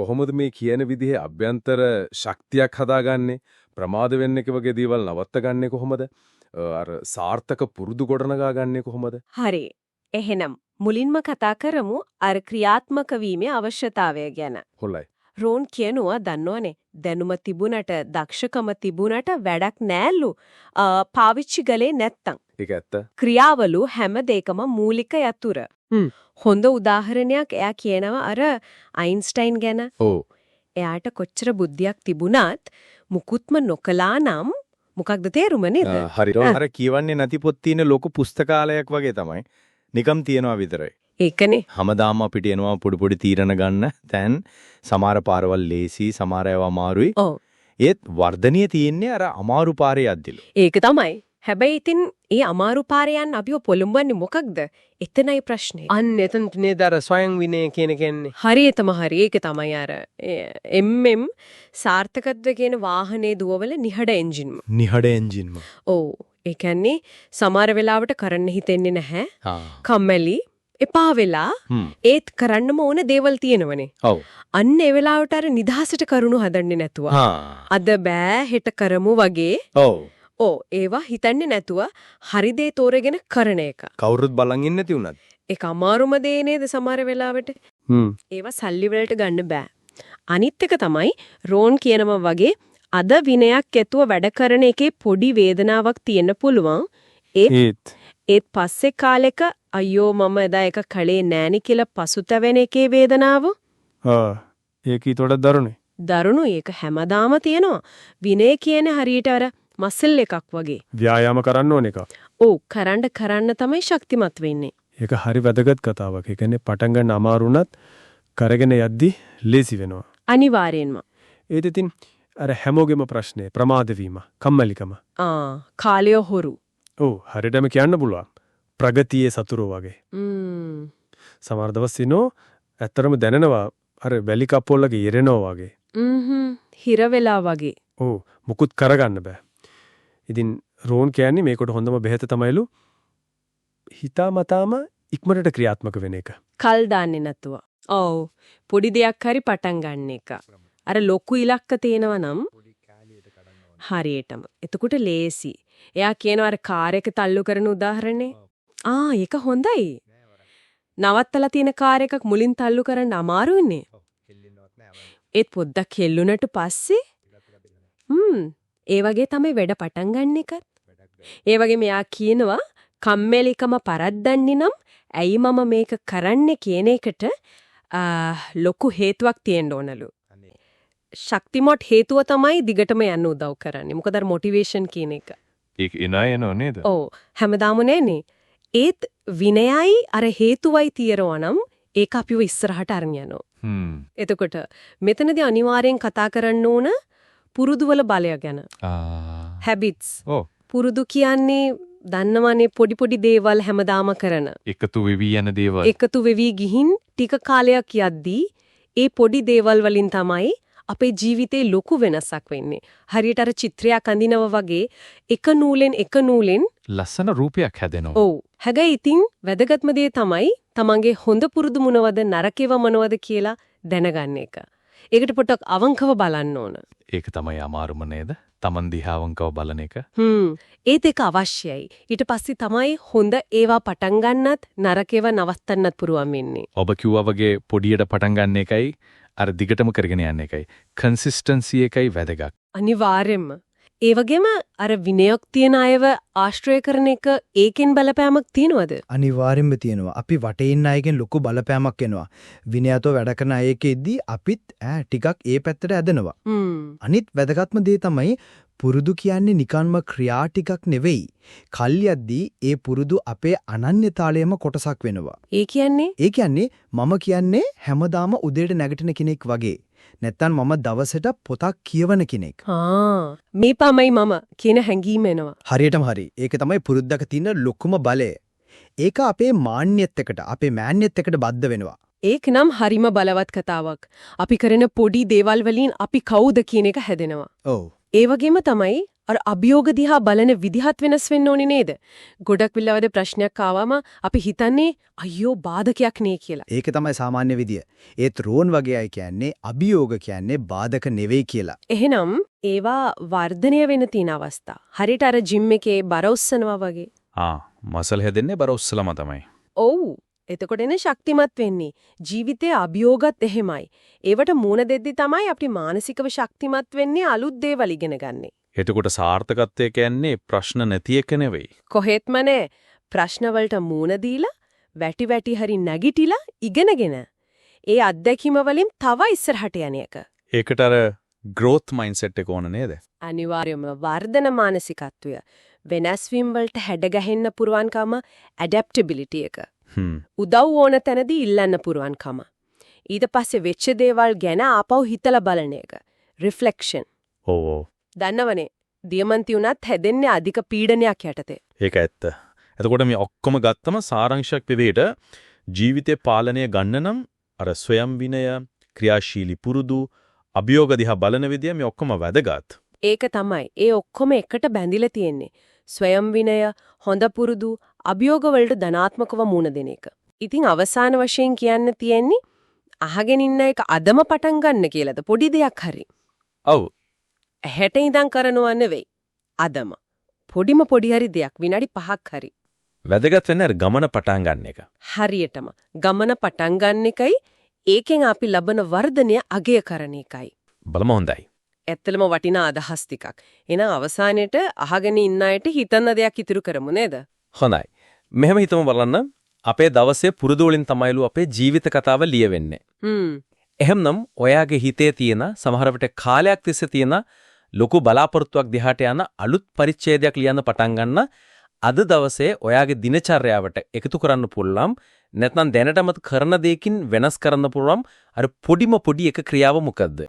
කොහොමද මේ කියන විදිහේ අභ්‍යන්තර ශක්තියක් හදාගන්නේ? ප්‍රමාද වෙන්න එක වගේ දේවල් නවත්තගන්නේ කොහොමද? අර සාර්ථක පුරුදු ගොඩනගා ගන්නේ කොහොමද? හරි. එහෙනම් මුලින්ම කතා කරමු අර ක්‍රියාත්මක වීමේ අවශ්‍යතාවය ගැන. හොඳයි. රෝන් කියනවා දන්නවනේ දැනුම තිබුණට දක්ෂකම තිබුණට වැඩක් නෑලු පාවිච්චි ගලේ නැත්තම්. ඒක ඇත්ත. ක්‍රියාවලු හැම දෙයකම මූලික යතුර. හොඳ උදාහරණයක් එයා කියනවා අර අයින්ස්ටයින් ගැන. ඔව්. එයාට කොච්චර බුද්ධියක් තිබුණත් මුකුත්ම නොකලා නම් මොකක්ද තේරුම නේද? හරි. අර කියවන්නේ නැති පොත් තියෙන ලොකු පුස්තකාලයක් වගේ තමයි. නිකම් තියනවා විතරයි. ඒකනේ. හැමදාම අපිට එනවා පොඩි පොඩි තීරණ ගන්න. දැන් සමහර පාරවල් ලේසි, සමහර ඒවා අමාරුයි. ඔව්. ඒත් වර්ධනීය තියෙන්නේ අර අමාරු පාරේ යද්දිලු. ඒක තමයි. හැබැයි ඉතින් ඒ අමාරු පාරේ යන්න අපිව පොළඹවන්නේ මොකක්ද? එතනයි ප්‍රශ්නේ. අන්න එතන නේද අර ස්වයං විනය කියන කියන්නේ. හරියටම හරි. ඒක තමයි අර සාර්ථකත්වය කියන වාහනේ දුවවල නිහඬ එන්ජින්ම. නිහඬ එන්ජින්ම. ඔව්. ඒ කියන්නේ සමහර වෙලාවට කරන්න හිතෙන්නේ නැහැ. හා. කම්මැලි එපා වෙලා ඒත් කරන්නම ඕන දේවල් තියෙනවනේ. ඔව්. අන්න ඒ වෙලාවට අර නිදහසට කරුණු හදන්නේ නැතුව. අද බෑ හෙට කරමු වගේ. ඔව්. ඒවා හිතන්නේ නැතුව හරි දේ තෝරගෙන කරන එක. කවුරුත් බලන් ඉන්නේ නැති උනත්. ඒක අමාරුම දේ නේද සමහර වෙලාවට. ඒවා සල්ලි වලට ගන්න බෑ. අනිත් එක තමයි රෝන් කියනවා වගේ අද විනයක් ඇතුව වැඩ කරන එකේ පොඩි වේදනාවක් තියෙන්න පුළුවන්. ඒත් පස්සේ කාලෙක අයියෝ මම එදා එක කලේ නෑනි කියලා පසුතැවෙන එකේ වේදනාව. ඒක ඊටට දරුණේ. දරුණු ඒක හැමදාම තියෙනවා. විනය කියන්නේ හරියට අර මසල් එකක් වගේ. ව්‍යායාම කරන්න ඕන එක. ඔව් කරන්න තමයි ශක්තිමත් වෙන්නේ. ඒක හරි වැදගත් කතාවක්. ඒ කියන්නේ පටන් ගන්න අමාරු වුණත් කරගෙන යද්දි ලේසි වෙනවා. අනිවාර්යෙන්ම. ඒත් ඉතින් අර හැමෝගෙම ප්‍රශ්නේ ප්‍රමාද වීම, කම්මැලිකම. කාලය හොරු. ඔව් හරියටම කියන්න පුළුවන්. ප්‍රගතියේ සතුරෝ වගේ. සමහර දවස් ඉනෝ ඇත්තරම දැනෙනවා අර වැලි කප්පොල්ලක ඉරෙනවා වගේ. හිර වෙලා වගේ. ඔව් මුකුත් කරගන්න බෑ. ඉතින් රෝන් කියන්නේ මේකට හොඳම බෙහෙත තමයිලු හිතාමතාම ඉක්මනට ක්‍රියාත්මක වෙන එක. කල් දාන්නේ නැතුව. ඔව් පොඩි දෙයක් හරි පටන් ගන්න එක. අර ලොකු ඉලක්ක තියෙනවා නම් හරියටම. එතකොට ලේසි. එයා කියනවා අර කාර් එක තල්ලු කරන උදාහරණේ. ඒක හොඳයි. නවත්තලා තියෙන කාර් එකක් මුලින් තල්ලු කරන්න අමාරුයිනේ. ඒත් පොඩ්ඩක් හෙල්ලුණට පස්සේ ඒ වගේ තමයි වැඩ පටන් ගන්න එකත්. ඒ වගේ මෙයා කියනවා කම්මැලිකම පරද්දන්නේ නම් ඇයි මම මේක කරන්නේ කියන එකට ලොකු හේතුවක් තියෙන්න ඕනලු. ශක්තිමත් හේතුව තමයි දිගටම යන්න උදව් කරන්නේ. මොකද අර මොටිවේෂන් කියන එක. ඒක එනයනෝ නේද? ඔව් හැමදාම නෑනේ. ඒත් විනයයි අර හේතුවයි තියරවා නම් ඒක අපිව ඉස්සරහට අරන් යනවා. එතකොට මෙතනදී අනිවාර්යෙන් කතා කරන්න ඕන පුරුදුවල බලය ගැන. හැබිට්ස්. පුරුදු කියන්නේ දන්නවනේ පොඩි පොඩි දේවල් හැමදාම කරන. එකතු වෙවි යන දේවල්. එකතු වෙවි ගිහින් ටික කාලයක් යද්දී ඒ පොඩි දේවල් වලින් තමයි අපේ ජීවිතේ ලොකු වෙනසක් වෙන්නේ. හරියට අර චිත්‍රයක් අඳිනවා වගේ එක නූලෙන් ලස්සන රූපයක් හැදෙනවා. ඔව්. හැබැයි ඉතින් වැදගත්ම දේ තමයි තමන්ගේ හොඳ පුරුදු මොනවද නරකේව මොනවද කියලා දැනගන්න එක. ඒකට පොඩ්ඩක් අවංකව බලන්න ඕන. ඒක තමයි අමාරුම නේද? තමන් දිහා අවංකව බලන එක. ඒත් ඒක අවශ්‍යයි. ඊට පස්සේ තමයි හොඳ ඒවා පටන් ගන්නත් නරකේව නවත්තන්නත් පුරුවන් වෙන්නේ. ඔබ කිව්වා වගේ පොඩියට පටන් ගන්න එකයි අර දිගටම කරගෙන යන්න එකයි. කන්සිස්ටන්සි එකයි වැදගත්. අනිවාර්යෙන්ම. ඒ වගේම අර විනයක් තියන අයව ආශ්‍රය කරන එක ඒකෙන් බලපෑමක් තියනවද? අනිවාර්යෙන්ම තියෙනවා. අපි වටේ ඉන්න අයගෙන් ලොකු බලපෑමක් එනවා. විනයතෝ වැඩ කරන අයෙකෙද්දී අපිත් ටිකක් ඒ පැත්තට ඇදෙනවා. අනිත් වැදගත්ම දේ තමයි පුරුදු කියන්නේ නිකන්ම ක්‍රියා ටිකක් නෙවෙයි. කල්යද්දී ඒ පුරුදු අපේ අනන්‍යතාවයේම කොටසක් වෙනවා. ඒ කියන්නේ මම කියන්නේ හැමදාම උදේට නැගිටින කෙනෙක් වගේ. නැත්තම් මම දවසට පොතක් කියවන කෙනෙක්. මේ පමයි මම කියන හැඟීම එනවා. හරියටම හරි. ඒක තමයි පුරුද්දක තියෙන ලොකුම බලය. ඒක අපේ මාන්නයත් එකට, අපේ මෑන්‍යත් එකට බද්ධ වෙනවා. ඒක නම් හරිම බලවත් කතාවක්. අපි කරන පොඩි දේවල් වලින් අපි කවුද කියන එක හැදෙනවා. ඔව්. ඒ වගේම තමයි අර අභියෝග දිහා බලන විදිහත් වෙනස් වෙන්න ඕනි නේද? ගොඩක් වෙලාවද ප්‍රශ්නයක් ආවම අපි හිතන්නේ අයියෝ බාධකයක් නේ කියලා. ඒක තමයි සාමාන්‍ය විදිය. ඒත් රෝන් වගේ අය කියන්නේ අභියෝග කියන්නේ බාධක නෙවෙයි කියලා. එහෙනම් ඒවා වර්ධනය වෙන තියෙන අවස්ථා. හරියට අර ජිම් එකේ බර උස්සනවා වගේ. මසල් හැදෙන්නේ බර උස්සලම තමයි. ඔව්. එතකොට එනේ ශක්තිමත් වෙන්නේ. ජීවිතයේ අභියෝගත් එහෙමයි. ඒවට මූණ දෙද්දි තමයි අපි මානසිකව ශක්තිමත් වෙන්නේ අලුත් දේවල් ඉගෙන ගන්නෙ. එතකොට සාර්ථකත්වය කියන්නේ ප්‍රශ්න නැති එක නෙවෙයි. කොහෙත්ම නෑ. ප්‍රශ්න වලට මූණ දීලා වැටි වැටි හරි නැගිටිලා ඉගෙනගෙන ඒ අත්දැකීම වලින් තව ඉස්සරහට යන එක. ඒකට අර growth mindset එක ඕන නේද? අනිවාර්යයෙන්ම වර්ධන මානසිකත්වය වෙනස් වීම වලට හැඩගැහෙන්න පුරුවන්කම adaptability එක. උදව් ඕන තැනදී ඉල්ලන්න පුරුවන්කම. ඊට පස්සේ වෙච්ච දේවල් ගැන ආපහු හිතලා බලන එක. reflection. ඔව්. දන්නවනේ දියමන්ති උනත් හැදෙන්නේ අධික පීඩනයක් යටතේ. ඒක ඇත්ත. එතකොට මේ ඔක්කොම ගත්තම සාරාංශයක් විදිහට ජීවිතේ පාලනය ගන්න නම් අර ස්වයං විනය, ක්‍රියාශීලී පුරුදු, අභියෝග දිහා බලන විදිය මේ ඔක්කොම වැදගත්. ඒක තමයි. ඒ ඔක්කොම එකට බැඳිලා තියෙන්නේ. ස්වයං විනය, හොඳ පුරුදු, අභියෝග වලට ධනාත්මකව මුණ දෙන එක. ඉතින් අවසාන වශයෙන් කියන්න තියෙන්නේ අහගෙන ඉන්න එක අදම පටන් ගන්න කියලාද පොඩි දෙයක් හරි. ඔව්. ඇහැට ඉඳන් කරනව නෙවෙයි. අදම. පොඩි හරි දෙයක් විනාඩි 5ක් හරි. වැදගත් වෙන්නේ අර ගමන පටන් ගන්න එක. හරියටම ගමන පටන් ගන්න එකයි ඒකෙන් අපි ලබන වර්ධනය අගය කරන එකයි. බලමු හොඳයි. ඇත්තලම වටිනා අදහස් ටිකක්. එහෙනම් අවසානයේට අහගෙන ඉන්න අයට හිතන්න දෙයක් ඉතුරු කරමු නේද? හොඳයි. මෙහෙම හිතමු බලන්න. අපේ දවසේ පුරුදු වලින් තමයිලු අපේ ජීවිත කතාව ලියවෙන්නේ. එහෙමනම් ඔයාගේ හිතේ තියෙන සමහර විට කාලයක් තිස්සේ තියෙන ලොකු බලාපොරොත්තුවක් දිහාට යන අලුත් පරිච්ඡේදයක් ලියන්න පටන් ගන්න අද දවසේ ඔයාගේ දිනචර්යාවට එකතු කරන්න පුළුවන් නැත්නම් දැනටමත් කරන දෙයකින් වෙනස් කරන්න පුළුවන් අර පොඩි එක ක්‍රියාව මොකද්ද?